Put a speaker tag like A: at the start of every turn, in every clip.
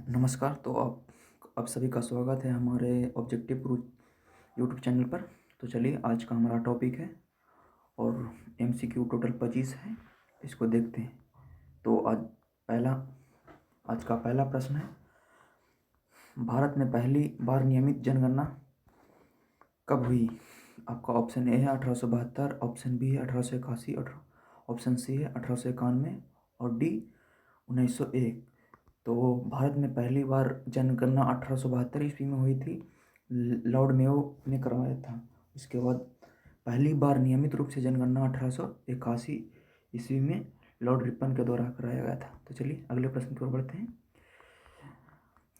A: नमस्कार। तो आप सभी का स्वागत है हमारे ऑब्जेक्टिव गुरु यूट्यूब चैनल पर। तो चलिए, आज का हमारा टॉपिक है और एमसीक्यू टोटल 25 है, इसको देखते हैं। तो आज का पहला प्रश्न है, भारत में पहली बार नियमित जनगणना कब हुई? आपका ऑप्शन ए है 1872, ऑप्शन बी है 1881, ऑप्शन सी है 1891 और डी 1901। तो भारत में पहली बार जनगणना 1872 ईस्वी में हुई थी, लॉर्ड मेयो ने करवाया था। इसके बाद पहली बार नियमित रूप से जनगणना 1881 ईस्वी में लॉर्ड रिपन के द्वारा कराया गया था। तो चलिए अगले प्रश्न की ओर बढ़ते हैं।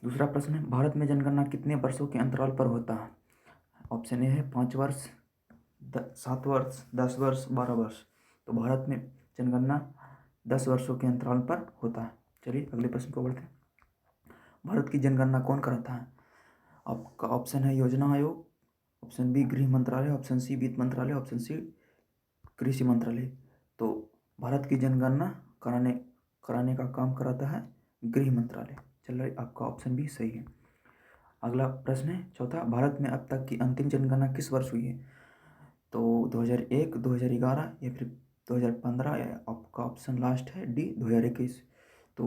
A: दूसरा प्रश्न है, भारत में जनगणना कितने वर्षों के अंतराल पर होता है? ऑप्शन ए है 5 वर्ष, 7 वर्ष, 10 वर्ष, 12 वर्ष। तो भारत में जनगणना 10 वर्षों के अंतराल पर होता है। चलिए अगले प्रश्न को बढ़ते हैं। भारत की जनगणना कौन कराता है? आपका ऑप्शन है योजना आयोग, ऑप्शन बी गृह मंत्रालय, ऑप्शन सी वित्त मंत्रालय, ऑप्शन सी कृषि मंत्रालय। तो भारत की जनगणना कराने का काम कराता है गृह मंत्रालय। चलिए आपका ऑप्शन बी सही है। अगला प्रश्न है चौथा, भारत में अब तक की अंतिम जनगणना किस वर्ष हुई है? तो 2001, 2011 या फिर 2015 या आपका ऑप्शन लास्ट है डी 2021। तो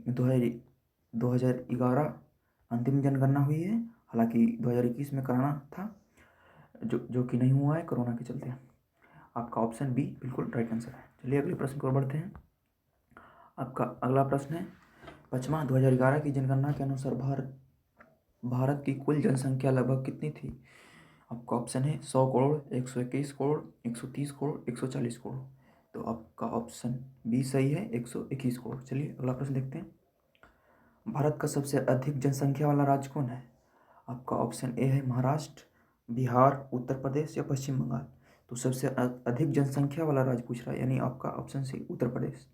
A: 2011 अंतिम जनगणना हुई है, हालांकि 2021 में कराना था, जो कि नहीं हुआ है कोरोना के चलते। आपका ऑप्शन बी बिल्कुल राइट आंसर है। चलिए अगले प्रश्न की ओर बढ़ते हैं। आपका अगला प्रश्न है पाँचवा, 2011 की जनगणना के अनुसार भारत की कुल जनसंख्या लगभग कितनी थी? आपका ऑप्शन है 100 करोड़, 121 करोड़, 130 करोड़, 140 करोड़। तो आपका ऑप्शन बी सही है, 121 करोड़। चलिए अगला प्रश्न देखते हैं। भारत का सबसे अधिक जनसंख्या वाला राज्य कौन है? आपका ऑप्शन ए है महाराष्ट्र, बिहार, उत्तर प्रदेश या पश्चिम बंगाल। तो सबसे अधिक जनसंख्या वाला राज्य पूछ रहा है, यानी आपका ऑप्शन सी उत्तर प्रदेश।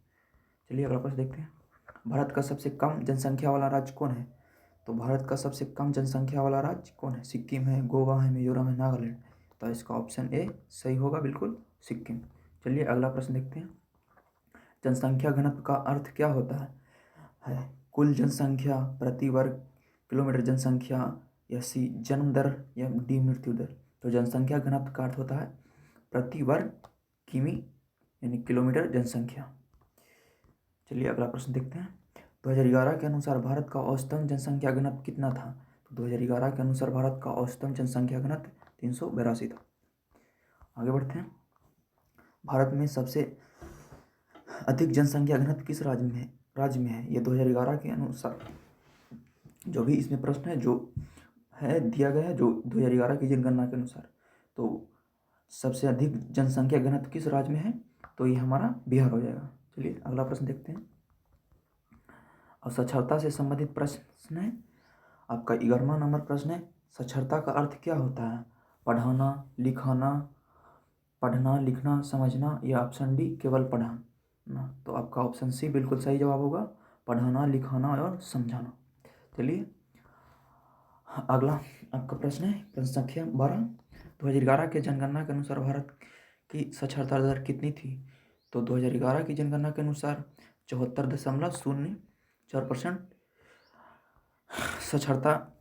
A: चलिए अगला प्रश्न देखते हैं। भारत का सबसे कम जनसंख्या वाला राज्य कौन है? तो भारत का सबसे कम जनसंख्या वाला राज्य कौन है? सिक्किम है, गोवा है, मिजोरम है, नागालैंड। तो इसका ऑप्शन ए सही होगा, बिल्कुल सिक्किम। चलिए अगला प्रश्न देखते हैं। जनसंख्या घनत्व का अर्थ क्या होता है? कुल जनसंख्या, प्रति वर्ग किलोमीटर जनसंख्या, या सी जन्म दर, या डी मृत्यु दर। तो जनसंख्या घनत्व का अर्थ होता है प्रति वर्ग किमी, यानी किलोमीटर जनसंख्या। चलिए अगला प्रश्न देखते हैं। 2011 के अनुसार भारत का औसतन जनसंख्या घनत्व कितना था? तो 2011 के अनुसार भारत का औसतन जनसंख्या घनत्व 382 था। आगे बढ़ते हैं। भारत में सबसे अधिक जनसंख्या घनत्व किस राज्य में है? ये 2011 के अनुसार जो भी इसमें प्रश्न है जो है दिया गया है, जो 2011 की जनगणना के अनुसार, तो सबसे अधिक जनसंख्या घनत्व किस राज्य में है? तो ये हमारा बिहार हो जाएगा। चलिए अगला प्रश्न देखते हैं। और साक्षरता से संबंधित प्रश्न है। आपका 11वां नंबर प्रश्न है, साक्षरता का अर्थ क्या होता है? पढ़ना लिखना समझना, या ऑप्शन डी केवल पढ़ना। तो आपका ऑप्शन सी बिल्कुल सही जवाब होगा, पढ़ाना लिखाना और समझाना। चलिए अगला आपका प्रश्न है प्रश्न संख्या 12, 2011 के जनगणना के अनुसार भारत की साक्षरता दर कितनी थी? तो 2011 की जनगणना के अनुसार 74.04% साक्षरता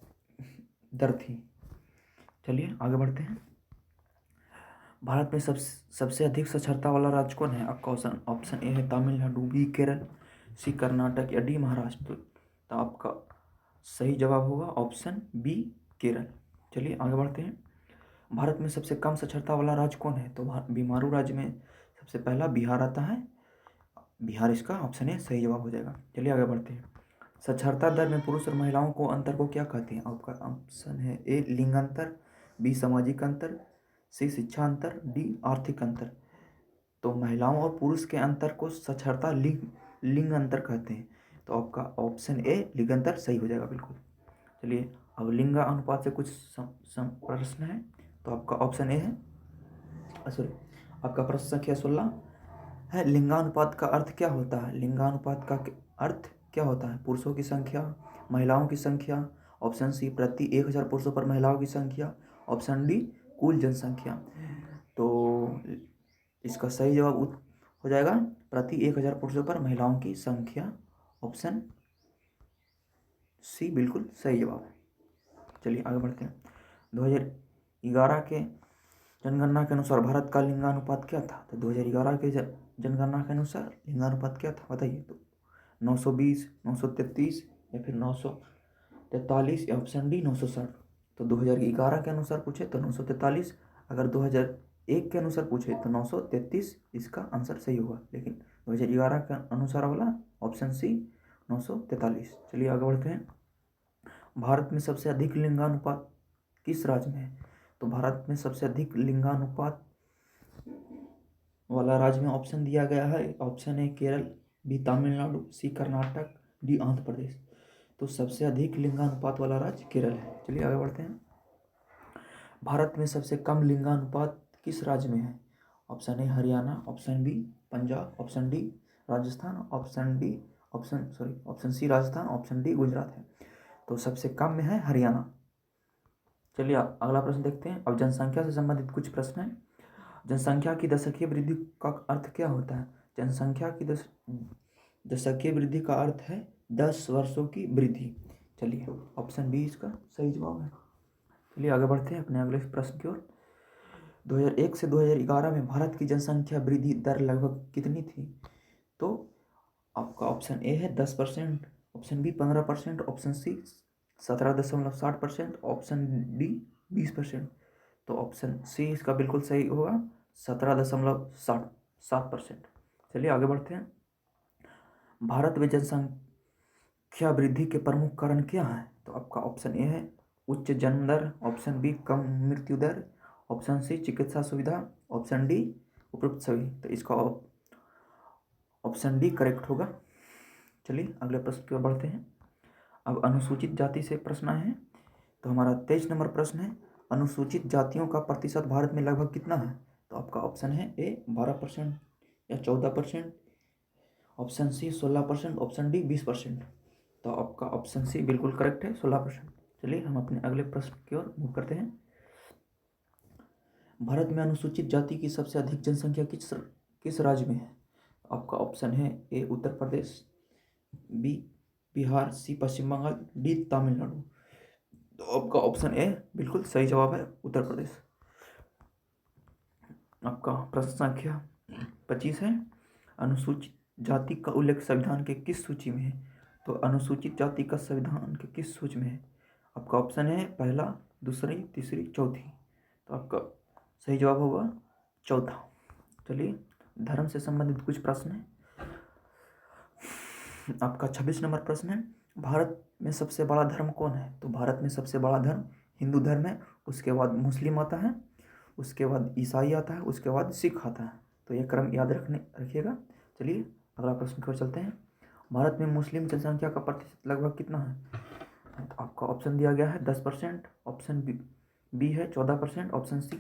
A: दर थी। चलिए आगे बढ़ते हैं। भारत में सबसे अधिक साक्षरता वाला राज्य कौन है? आपका ऑप्शन ए है तमिलनाडु, बी केरल, सी कर्नाटक या डी महाराष्ट्र। तो आपका सही जवाब होगा ऑप्शन बी केरल। चलिए आगे बढ़ते हैं। भारत में सबसे कम साक्षरता वाला राज्य कौन है? तो बीमारू राज्य में सबसे पहला बिहार आता है, बिहार इसका ऑप्शन ए सही जवाब हो जाएगा। चलिए आगे बढ़ते हैं। साक्षरता दर में पुरुष और महिलाओं को अंतर को क्या कहते हैं? आपका ऑप्शन है ए लिंग अंतर, बी सामाजिक अंतर, सी शिक्षा अंतर, डी आर्थिक अंतर। तो महिलाओं और पुरुष के अंतर को साक्षरता लिंग अंतर कहते हैं। तो आपका ऑप्शन ए लिंग अंतर सही हो जाएगा, बिल्कुल। चलिए अब लिंग अनुपात से कुछ प्रश्न है। तो आपका ऑप्शन ए है, सॉरी, आपका प्रश्न संख्या 16 है, लिंगानुपात का अर्थ क्या होता है? लिंगानुपात का अर्थ क्या होता है? पुरुषों की संख्या, महिलाओं की संख्या, ऑप्शन सी प्रति 1000 पुरुषों पर महिलाओं की संख्या, ऑप्शन डी कुल जनसंख्या। तो इसका सही जवाब हो जाएगा प्रति 1000 पुरुषों पर महिलाओं की संख्या, ऑप्शन सी बिल्कुल सही जवाब है। चलिए आगे बढ़ते हैं। 2011 के जनगणना के अनुसार भारत का लिंगानुपात क्या था? तो 2011 के जनगणना के अनुसार लिंगानुपात क्या था बताइए? तो 920, 933 या फिर 943 या ऑप्शन डी 960। तो 2011 के अनुसार पूछे तो 943, अगर 2001 के अनुसार पूछे तो 933 इसका आंसर सही होगा, लेकिन 2011 के अनुसार वाला ऑप्शन सी 943। चलिए आगे बढ़ते हैं। भारत में सबसे अधिक लिंगानुपात किस राज्य में है? तो भारत में सबसे अधिक लिंगानुपात वाला राज्य में ऑप्शन दिया गया है। Option A Kerala, B Tamil Nadu, C Karnataka, D Andhra Pradesh. तो सबसे अधिक लिंगानुपात वाला राज्य केरल है। चलिए आगे बढ़ते हैं। भारत में सबसे कम लिंगानुपात किस राज्य में है? Option A Haryana, option B Punjab, option D Rajasthan, option C Rajasthan, option D Gujarat है। तो सबसे कम में है हरियाणा। चलिए अगला प्रश्न देखते हैं। अब जनसंख्या से संबंधित कुछ प्रश्न हैं। जनसंख्या की दशकीय वृद्धि का अर्थ क्या होता है? जनसंख्या की दशकीय वृद्धि का अर्थ है 10 वर्षों की वृद्धि। चलिए ऑप्शन बी इसका सही जवाब है। चलिए आगे बढ़ते हैं अपने अगले प्रश्न की ओर। 2001 से 2011 में भारत की जनसंख्या वृद्धि दर लगभग कितनी थी? तो आपका ऑप्शन ए है 10%, option B 15%, option C 17.60%, option D 20%। तो ऑप्शन सी इसका बिल्कुल सही होगा, 17.7%। चलिए आगे बढ़ते हैं। भारत में जनसंख्या वृद्धि के प्रमुख कारण क्या है? तो आपका ऑप्शन ए है उच्च जन्म दर, ऑप्शन बी कम मृत्यु दर, ऑप्शन सी चिकित्सा सुविधा, ऑप्शन डी उपरोक्त सभी। तो इसका ऑप्शन डी करेक्ट होगा। चलिए अगले प्रश्न की ओर बढ़ते हैं। अब अनुसूचित जाति से प्रश्न आए हैं। तो हमारा 23 नंबर प्रश्न है, अनुसूचित जातियों का प्रतिशत भारत में लगभग कितना है? तो आपका ऑप्शन है ए 12% या 14%, ऑप्शन सी 16%, ऑप्शन डी 20%। तो आपका ऑप्शन सी बिल्कुल करेक्ट है, 16%। चलिए हम अपने अगले प्रश्न की ओर मूव करते हैं। भारत में अनुसूचित जाति की सबसे अधिक जनसंख्या किस राज्य में है? आपका ऑप्शन है ए उत्तर प्रदेश, बी बिहार, सी पश्चिम बंगाल, डी तमिलनाडु। तो आपका ऑप्शन ए बिल्कुल सही जवाब है, उत्तर प्रदेश। आपका प्रश्न संख्या 25 है, अनुसूचित जाति का उल्लेख संविधान के किस सूची में है? तो अनुसूचित जाति का संविधान के किस सूची में है? आपका ऑप्शन है पहला, दूसरी, तीसरी, चौथी। तो आपका सही जवाब होगा चौथा। चलिए धर्म से संबंधित कुछ प्रश्न है। आपका 26 नंबर प्रश्न है, भारत में सबसे बड़ा धर्म कौन है? तो भारत में सबसे बड़ा धर्म हिंदू धर्म है, उसके बाद मुस्लिम आता है, उसके बाद ईसाई आता है, उसके बाद सिख आता है। तो ये क्रम याद रखिएगा। चलिए अगला प्रश्न की ओर चलते हैं। भारत में मुस्लिम जनसंख्या का प्रतिशत लगभग कितना है? तो आपका ऑप्शन दिया गया है 10%, ऑप्शन बी है 14%, ऑप्शन सी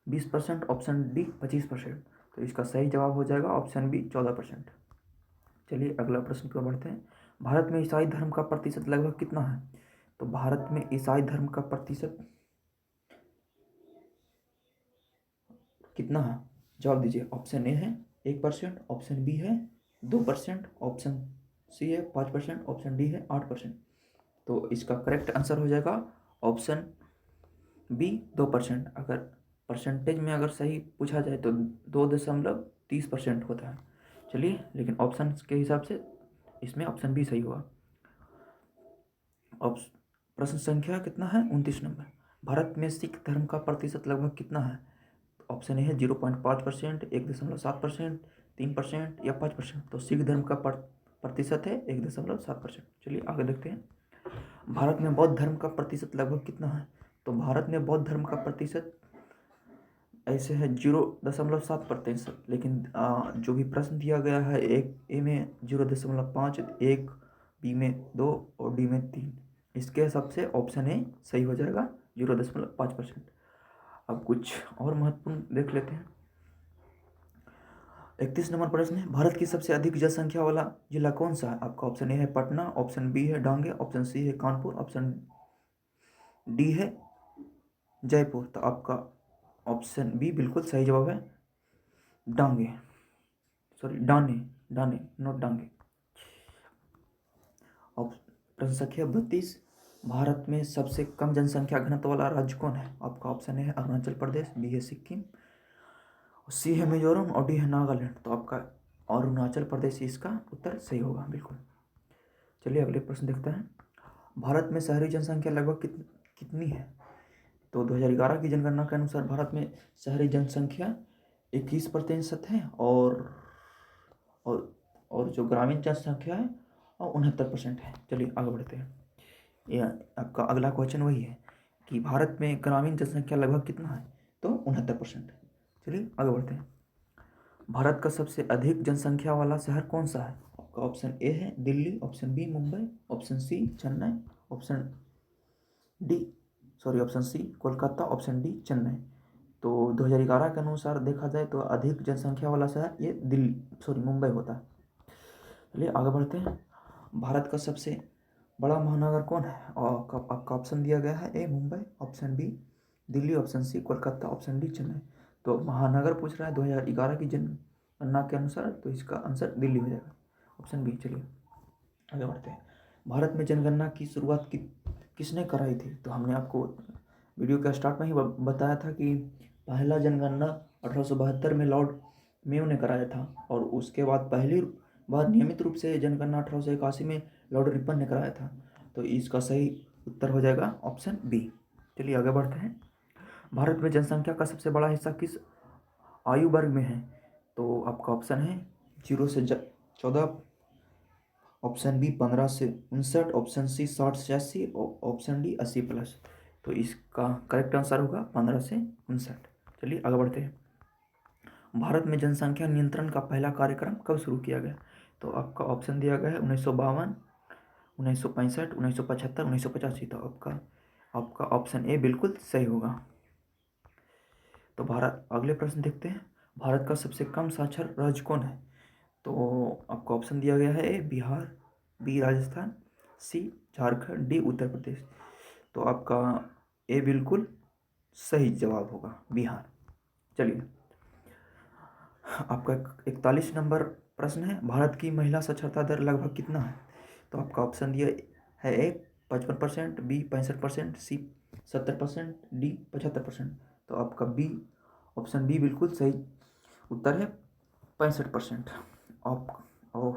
A: 20%, ऑप्शन डी 25%। तो इसका सही जवाब हो जाएगा ऑप्शन बी 14%। चलिए अगला प्रश्न की ओर बढ़ते हैं। भारत में ईसाई धर्म का प्रतिशत लगभग कितना है? तो भारत में ईसाई धर्म का प्रतिशत कितना है? जवाब दीजिए। ऑप्शन ए है 1%, ऑप्शन बी है 2%, ऑप्शन सी है 5%, ऑप्शन डी है 8%। तो इसका करेक्ट आंसर हो जाएगा ऑप्शन बी 2%। अगर परसेंटेज में अगर सही पूछा जाए तो 2.30% होता है। चलिए लेकिन ऑप्शन के हिसाब से इसमें ऑप्शन बी सही हुआ। प्रश्न संख्या कितना है? 29 नंबर। भारत में सिख धर्म का प्रतिशत लगभग कितना है? ऑप्शन ए है 0.5%, 1.7%, 3% या 5%। तो सिख धर्म का प्रतिशत है 1.7%। चलिए आगे देखते हैं। भारत में बौद्ध धर्म का प्रतिशत लगभग कितना है? तो भारत में बौद्ध धर्म का प्रतिशत ऐसे है 0.7%, लेकिन जो भी प्रश्न दिया गया है, एक ए में 0.5, एक बी में 2 और डी में 3। इसके हिसाब से ऑप्शन ए सही हो जाएगा 0.5%। अब कुछ और महत्वपूर्ण देख लेते हैं। 31 नंबर प्रश्न है, भारत की सबसे अधिक जनसंख्या वाला जिला कौन सा है? आपका ऑप्शन ए है पटना, ऑप्शन बी है डांगे, ऑप्शन सी है कानपुर, ऑप्शन डी है जयपुर। तो आपका ऑप्शन बी बिल्कुल सही जवाब है, डांगे, सॉरी डाने, नॉट डांगे। प्रश्न संख्या 32, भारत में सबसे कम जनसंख्या घनत्व वाला राज्य कौन है? आपका ऑप्शन है अरुणाचल प्रदेश, बी है सिक्किम, सी है मिजोरम और डी है नागालैंड। तो आपका अरुणाचल प्रदेश इसका उत्तर सही होगा बिल्कुल। चलिए अगले प्रश्न देखते हैं। भारत में शहरी जनसंख्या लगभग कितनी है? तो 2011 की जनगणना के अनुसार भारत में शहरी जनसंख्या 21% है और जो ग्रामीण जनसंख्या है और 69% है। चलिए आगे बढ़ते हैं। यह आपका अगला क्वेश्चन वही है कि भारत में ग्रामीण जनसंख्या लगभग कितना है? तो 69%। चलिए आगे बढ़ते हैं। भारत का सबसे अधिक जनसंख्या वाला शहर कौन सा है? आपका ऑप्शन ए है Delhi, option B Mumbai, option C Chennai, option C Kolkata, option D Chennai. तो 2011 के अनुसार देखा जाए तो अधिक जनसंख्या वाला शहर ये मुंबई होता है। चलिए आगे बढ़ते हैं। भारत का सबसे बड़ा महानगर कौन है? और आपका ऑप्शन दिया गया है A Mumbai, option B Delhi, option C Kolkata, option D Chennai. तो महानगर पूछ रहा है 2011 की जनगणना के अनुसार, तो इसका आंसर दिल्ली हो जाएगा, ऑप्शन बी। चलिए आगे बढ़ते हैं। भारत में जनगणना की शुरुआत किसने कराई थी? तो हमने आपको वीडियो के स्टार्ट में ही बताया था कि पहला जनगणना 1872 में लॉर्ड मेयो ने कराया था और उसके बाद पहली बार नियमित रूप से जनगणना 1881 में लॉर्ड रिपन ने कराया था। तो इसका सही उत्तर हो जाएगा ऑप्शन बी। चलिए आगे बढ़ते हैं। भारत में जनसंख्या का सबसे बड़ा हिस्सा किस आयु वर्ग में है? तो आपका ऑप्शन है 0 से 14, ऑप्शन बी 15 से 59, ऑप्शन सी 60 से 80, ऑप्शन डी 80+। तो इसका करेक्ट आंसर होगा 15 से 59। चलिए आगे बढ़ते हैं। भारत में जनसंख्या नियंत्रण का पहला कार्यक्रम कब शुरू किया गया? तो आपका ऑप्शन दिया गया है 1952, 1965, 1975, 1985। तो आपका ऑप्शन ए बिल्कुल सही होगा। तो अगले प्रश्न देखते हैं। भारत का सबसे कम साक्षर राज्य कौन है? तो आपका ऑप्शन दिया गया है ए बिहार, बी राजस्थान, सी झारखंड, डी उत्तर प्रदेश। तो आपका ए बिल्कुल सही जवाब होगा बिहार। चलिए आपका 41 नंबर प्रश्न है। भारत की महिला साक्षरता दर लगभग कितना है? तो आपका ऑप्शन दिया है ए 55%, बी 65%, सी 70%, डी 75%। तो आपका ऑप्शन बी बिल्कुल सही उत्तर है 65%। और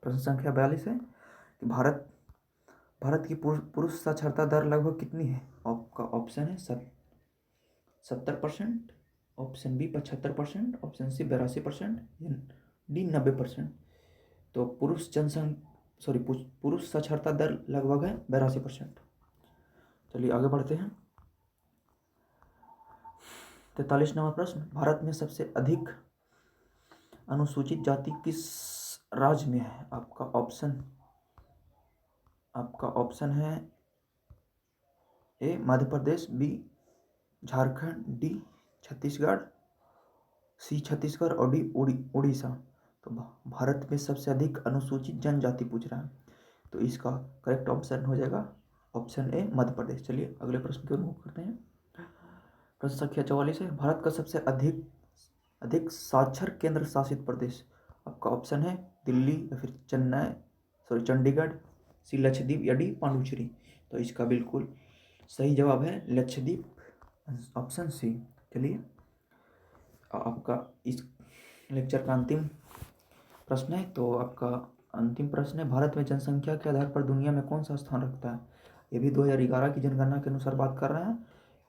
A: प्रश्न संख्या 42 है कि भारत की पुरुष साक्षरता दर लगभग कितनी है? आपका ऑप्शन है 70%, option B 75%, option C 82%, D 90%। तो पुरुष साक्षरता दर लगभग है 82%। चलिए आगे बढ़ते हैं। 43 नंबर प्रश्न। भारत में सबसे अधिक अनुसूचित जाति किस राज्य में है? आपका ऑप्शन है ए मध्य प्रदेश, बी झारखंड, डी छत्तीसगढ़, सी छत्तीसगढ़ और डी उड़ीसा। तो भारत में सबसे अधिक अनुसूचित जनजाति पूछ रहा है, तो इसका करेक्ट ऑप्शन हो जाएगा ऑप्शन ए मध्य प्रदेश। चलिए अगले प्रश्न की ओर मूव करते हैं। प्रश्न संख्या 44 है। भारत का सबसे अधिक साक्षर केंद्र शासित प्रदेश? आपका ऑप्शन है दिल्ली या फिर चंडीगढ़, सी लक्षद्वीप या डी पांडुचेरी। तो इसका बिल्कुल सही जवाब है लक्षद्वीप, ऑप्शन सी। चलिए आपका इस लेक्चर का अंतिम प्रश्न है। तो आपका अंतिम प्रश्न है, भारत में जनसंख्या के आधार पर दुनिया में कौन सा स्थान रखता है? ये भी 2011 की जनगणना के अनुसार बात कर रहा है।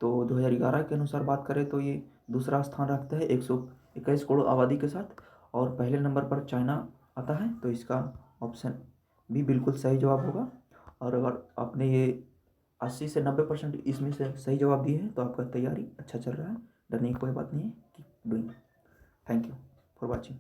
A: तो 2011 के अनुसार बात करें तो ये दूसरा स्थान रखता है 121 करोड़ आबादी के साथ, और पहले नंबर पर चाइना आता है। तो इसका ऑप्शन भी बिल्कुल सही जवाब होगा। और अगर आपने ये 80 से 90% इसमें से सही जवाब दिए हैं तो आपका तैयारी अच्छा चल रहा है, डरने की कोई बात नहीं है। Keep doing. Thank you for watching.